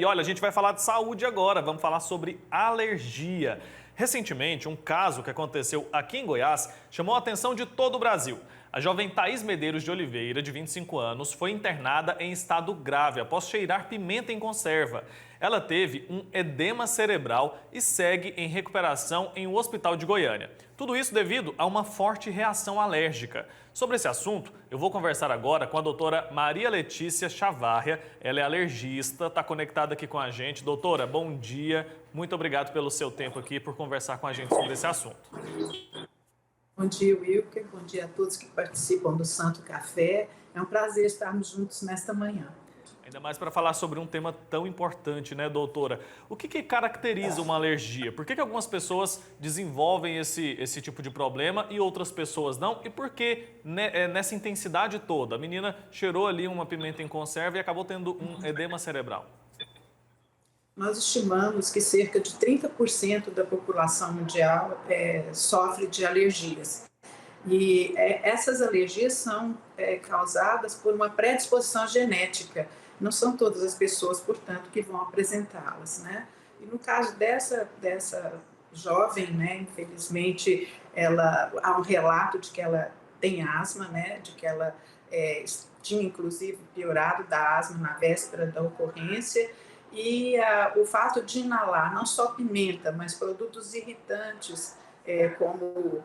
E olha, a gente vai falar de saúde agora, vamos falar sobre alergia. Recentemente, um caso que aconteceu aqui em Goiás chamou a atenção de todo o Brasil. A jovem Thaís Medeiros de Oliveira, de 25 anos, foi internada em estado grave após cheirar pimenta em conserva. Ela teve um edema cerebral e segue em recuperação em um hospital de Goiânia. Tudo isso devido a uma forte reação alérgica. Sobre esse assunto, eu vou conversar agora com a doutora Maria Letícia Chavarria. Ela é alergista, está conectada aqui com a gente. Doutora, bom dia. Muito obrigado pelo seu tempo aqui, por conversar com a gente sobre esse assunto. Bom dia, Wilker. Bom dia a todos que participam do Santo Café. É um prazer estarmos juntos nesta manhã. Ainda mais para falar sobre um tema tão importante, né, doutora? O que caracteriza uma alergia? Por que algumas pessoas desenvolvem esse tipo de problema e outras pessoas não? E por que nessa intensidade toda? A menina cheirou ali uma pimenta em conserva e acabou tendo um edema cerebral. Nós estimamos que cerca de 30% da população mundial sofre de alergias. E essas alergias são causadas por uma predisposição genética. Não são todas as pessoas, portanto, que vão apresentá-las, né? E no caso dessa jovem, né, infelizmente, há um relato de que ela tem asma, né, de que ela tinha, inclusive, piorado da asma na véspera da ocorrência. E o fato de inalar não só pimenta, mas produtos irritantes, como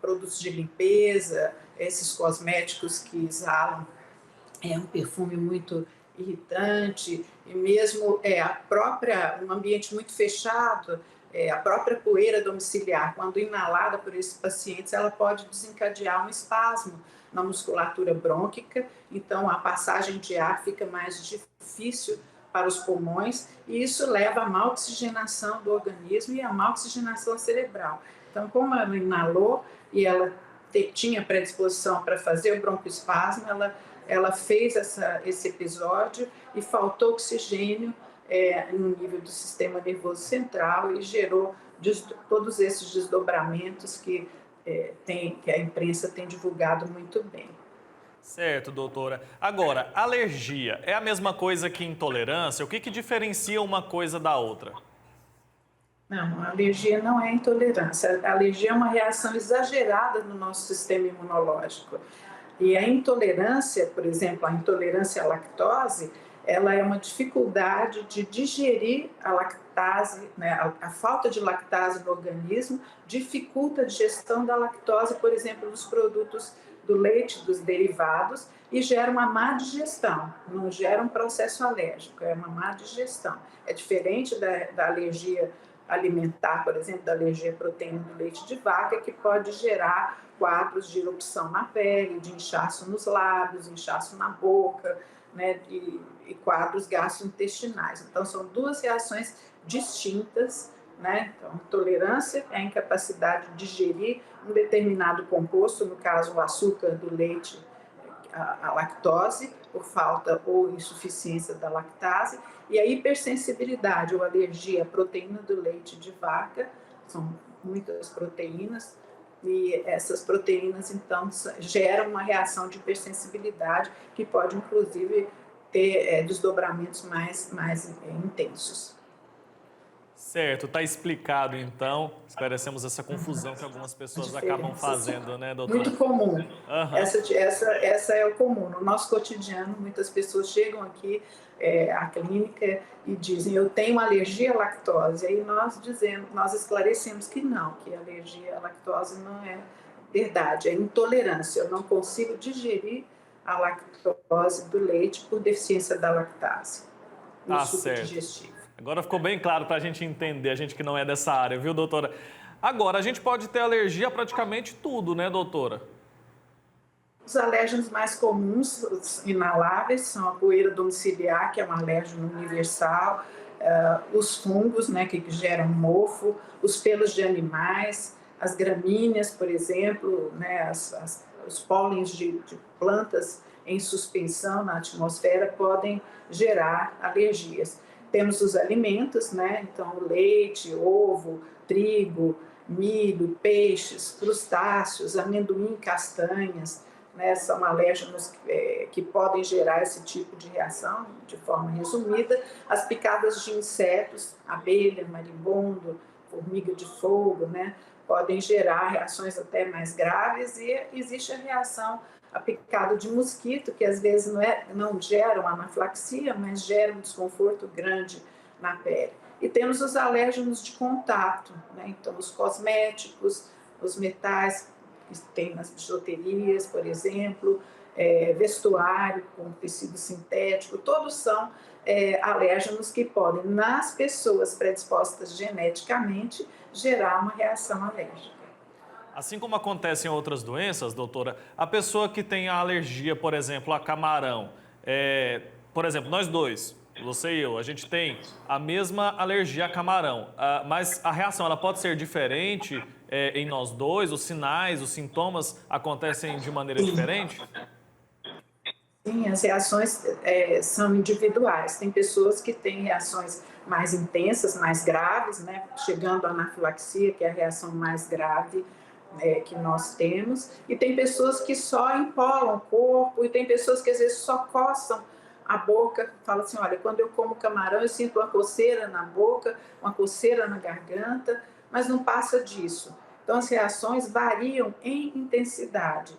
produtos de limpeza, esses cosméticos que exalam um perfume muito irritante, e mesmo um ambiente muito fechado, a própria poeira domiciliar, quando inalada por esses pacientes, ela pode desencadear um espasmo na musculatura brônquica, então a passagem de ar fica mais difícil para os pulmões, e isso leva a má oxigenação do organismo e a má oxigenação cerebral. Então, como ela inalou e ela tinha predisposição para fazer o broncoespasmo, ela fez esse episódio e faltou oxigênio no nível do sistema nervoso central e gerou todos esses desdobramentos que a imprensa tem divulgado muito bem. Certo, doutora. Agora, alergia é a mesma coisa que intolerância? O que diferencia uma coisa da outra? Não, a alergia não é intolerância. A alergia é uma reação exagerada no nosso sistema imunológico. E a intolerância, por exemplo, a intolerância à lactose, ela é uma dificuldade de digerir a lactase, né? A falta de lactase no organismo dificulta a digestão da lactose, por exemplo, dos produtos do leite, dos derivados, e gera uma má digestão, não gera um processo alérgico, é uma má digestão. É diferente da alergia alimentar, por exemplo, da alergia à proteína do leite de vaca, que pode gerar quadros de erupção na pele, de inchaço nos lábios, inchaço na boca, né, e quadros gastrointestinais. Então, são duas reações distintas, né? Então, intolerância é a incapacidade de digerir um determinado composto, no caso, o açúcar do leite, a lactose, por falta ou insuficiência da lactase, e a hipersensibilidade ou alergia à proteína do leite de vaca, são muitas proteínas, e essas proteínas, então, geram uma reação de hipersensibilidade que pode, inclusive, ter desdobramentos mais intensos. Certo, está explicado então. Esclarecemos essa confusão que algumas pessoas acabam fazendo, né, doutora? Muito comum. Uhum. Essa é o comum. No nosso cotidiano, muitas pessoas chegam aqui à clínica e dizem: eu tenho alergia à lactose. Aí nós esclarecemos que não, que a alergia à lactose não é verdade, é intolerância. Eu não consigo digerir a lactose do leite por deficiência da lactase no suco digestivo. Agora ficou bem claro para a gente entender, a gente que não é dessa área, viu, doutora? Agora, a gente pode ter alergia a praticamente tudo, né, doutora? Os alérgenos mais comuns, os inaláveis, são a poeira domiciliar, que é um alérgeno universal, os fungos, né, que geram mofo, os pelos de animais, as gramíneas, por exemplo, né, os pólens de plantas em suspensão na atmosfera podem gerar alergias. Temos os alimentos, né? Então, leite, ovo, trigo, milho, peixes, crustáceos, amendoim, castanhas, né, são alérgenos que podem gerar esse tipo de reação, de forma resumida. As picadas de insetos, abelha, marimbondo, formiga de fogo, né, podem gerar reações até mais graves, e existe a reação a picada de mosquito, que às vezes não gera uma anafilaxia, mas gera um desconforto grande na pele. E temos os alérgenos de contato, né? Então os cosméticos, os metais que tem nas bijuterias, por exemplo, vestuário com tecido sintético, todos são alérgenos que podem, nas pessoas predispostas geneticamente, gerar uma reação alérgica. Assim como acontece em outras doenças, doutora, a pessoa que tem a alergia, por exemplo, a camarão, por exemplo, nós dois, você e eu, a gente tem a mesma alergia a camarão, mas a reação ela pode ser diferente em nós dois, os sinais, os sintomas acontecem de maneira diferente? Sim, as reações são individuais. Tem pessoas que têm reações mais intensas, mais graves, né? Chegando à anafilaxia, que é a reação mais grave que nós temos, e tem pessoas que só empolam o corpo, e tem pessoas que às vezes só coçam a boca, falam assim, olha, quando eu como camarão eu sinto uma coceira na boca, uma coceira na garganta, mas não passa disso. Então as reações variam em intensidade,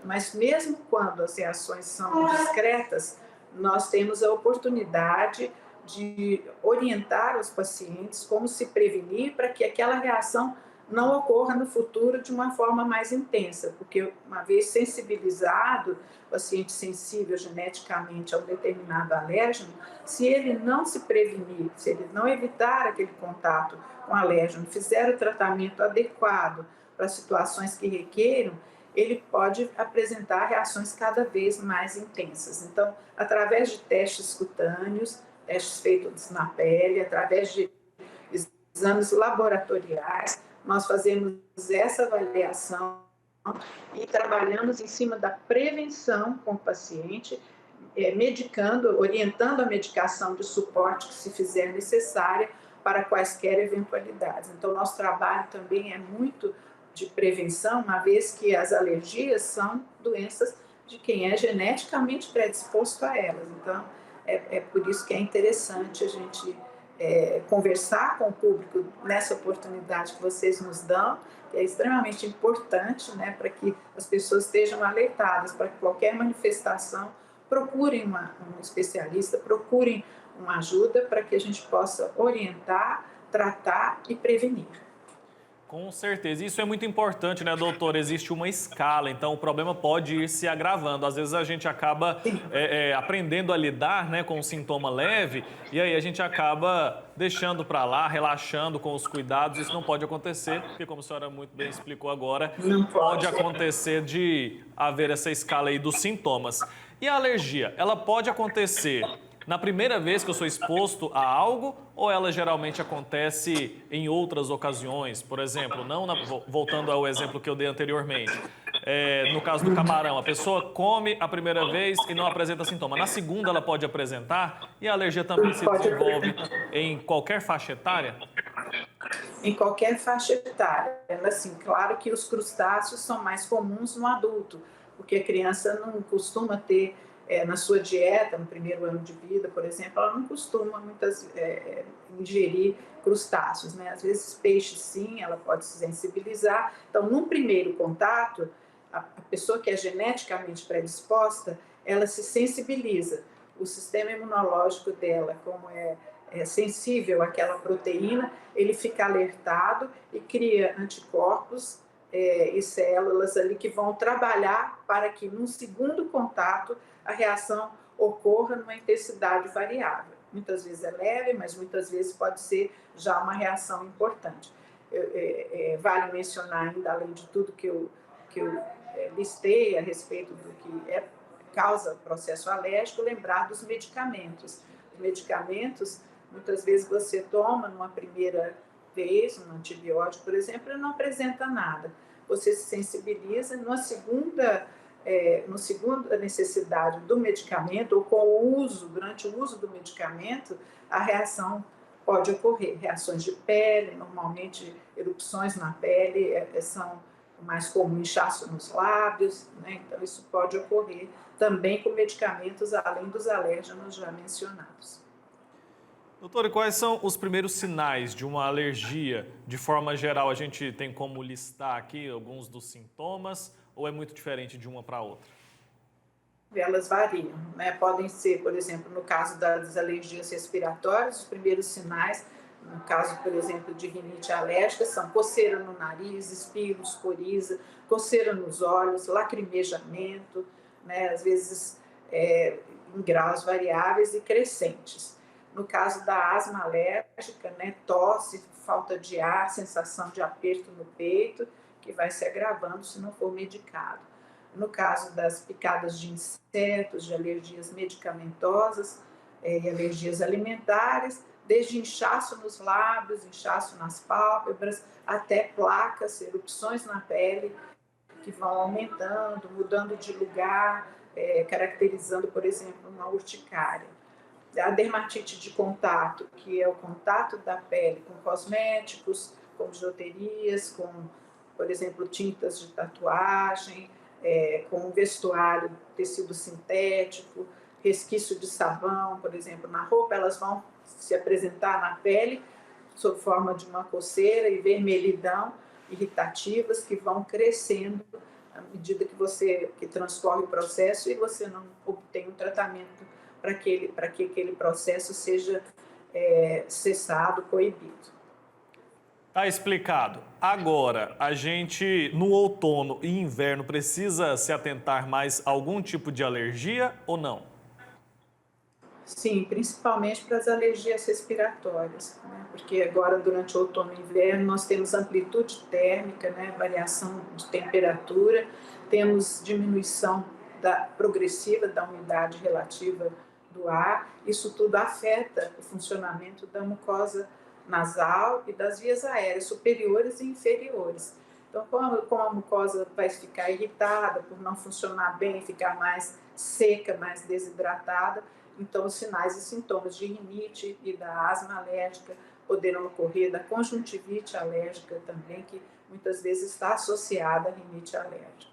mas mesmo quando as reações são discretas, nós temos a oportunidade de orientar os pacientes como se prevenir para que aquela reação não ocorra no futuro de uma forma mais intensa, porque uma vez sensibilizado, o paciente sensível geneticamente a um determinado alérgeno, se ele não se prevenir, se ele não evitar aquele contato com o alérgeno, fizer o tratamento adequado para situações que requeram, ele pode apresentar reações cada vez mais intensas. Então, através de testes cutâneos, testes feitos na pele, através de exames laboratoriais, nós fazemos essa avaliação e trabalhamos em cima da prevenção com o paciente, medicando, orientando a medicação de suporte que se fizer necessária para quaisquer eventualidades. Então, nosso trabalho também é muito de prevenção, uma vez que as alergias são doenças de quem é geneticamente predisposto a elas. Então, é por isso que é interessante a gente conversar com o público nessa oportunidade que vocês nos dão, que é extremamente importante, né, para que as pessoas estejam alertadas, para que qualquer manifestação procurem um especialista, procurem uma ajuda para que a gente possa orientar, tratar e prevenir. Com certeza. Isso é muito importante, né, doutor? Existe uma escala, então o problema pode ir se agravando. Às vezes a gente acaba aprendendo a lidar, né, com um sintoma leve e aí a gente acaba deixando para lá, relaxando com os cuidados. Isso não pode acontecer, porque como a senhora muito bem explicou agora, pode acontecer de haver essa escala aí dos sintomas. E a alergia, ela pode acontecer na primeira vez que eu sou exposto a algo ou ela geralmente acontece em outras ocasiões? Por exemplo, voltando ao exemplo que eu dei anteriormente, no caso do camarão, a pessoa come a primeira vez e não apresenta sintoma. Na segunda ela pode apresentar e a alergia também se desenvolve em qualquer faixa etária? Em qualquer faixa etária. Assim, claro que os crustáceos são mais comuns no adulto, porque a criança não costuma ter na sua dieta, no primeiro ano de vida, por exemplo, ela não costuma ingerir crustáceos, né? Às vezes peixe sim, ela pode se sensibilizar. Então, num primeiro contato, a pessoa que é geneticamente predisposta, ela se sensibiliza. O sistema imunológico dela, como é sensível àquela proteína, ele fica alertado e cria anticorpos e células ali que vão trabalhar para que, num segundo contato, a reação ocorra numa intensidade variável. Muitas vezes é leve, mas muitas vezes pode ser já uma reação importante. Vale mencionar ainda, além de tudo que eu listei a respeito do que causa processo alérgico, lembrar dos medicamentos. Os medicamentos, muitas vezes você toma numa primeira vez, um antibiótico, por exemplo, e não apresenta nada. Você se sensibiliza, na segunda necessidade do medicamento, ou com o uso, durante o uso do medicamento, a reação pode ocorrer. Reações de pele, normalmente erupções na pele, são o mais comum, inchaço nos lábios, né? Então isso pode ocorrer também com medicamentos além dos alérgenos já mencionados. Doutora, e quais são os primeiros sinais de uma alergia? De forma geral, a gente tem como listar aqui alguns dos sintomas ou é muito diferente de uma para outra? Elas variam, né? Podem ser, por exemplo, no caso das alergias respiratórias, os primeiros sinais, no caso, por exemplo, de rinite alérgica, são coceira no nariz, espirros, coriza, coceira nos olhos, lacrimejamento, né? Às vezes em graus variáveis e crescentes. No caso da asma alérgica, né? Tosse, falta de ar, sensação de aperto no peito, que vai se agravando se não for medicado. No caso das picadas de insetos, de alergias medicamentosas e alergias alimentares, desde inchaço nos lábios, inchaço nas pálpebras, até placas, erupções na pele, que vão aumentando, mudando de lugar, caracterizando, por exemplo, uma urticária. A dermatite de contato, que é o contato da pele com cosméticos, com bijuterias, com, por exemplo, tintas de tatuagem, com vestuário, tecido sintético, resquício de sabão, por exemplo, na roupa, elas vão se apresentar na pele sob forma de uma coceira e vermelhidão irritativas que vão crescendo à medida que transcorre o processo e você não obtém um tratamento para que aquele processo seja cessado, coibido. Tá explicado. Agora, a gente no outono e inverno precisa se atentar mais a algum tipo de alergia ou não? Sim, principalmente para as alergias respiratórias, né? Porque agora, durante o outono e inverno, nós temos amplitude térmica, né? Variação de temperatura, temos diminuição progressiva da umidade relativa do ar. Isso tudo afeta o funcionamento da mucosa nasal e das vias aéreas superiores e inferiores. Então, como a mucosa vai ficar irritada por não funcionar bem, ficar mais seca, mais desidratada, então os sinais e sintomas de rinite e da asma alérgica poderão ocorrer, da conjuntivite alérgica também, que muitas vezes está associada à rinite alérgica.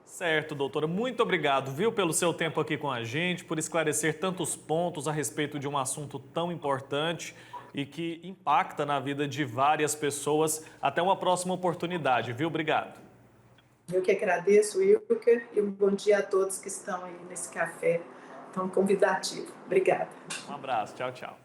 Certo, doutora. Muito obrigado, viu, pelo seu tempo aqui com a gente, por esclarecer tantos pontos a respeito de um assunto tão importante e que impacta na vida de várias pessoas. Até uma próxima oportunidade, viu? Obrigado. Eu que agradeço, Wilker, e um bom dia a todos que estão aí nesse café tão convidativo. Obrigada. Um abraço. Tchau, tchau.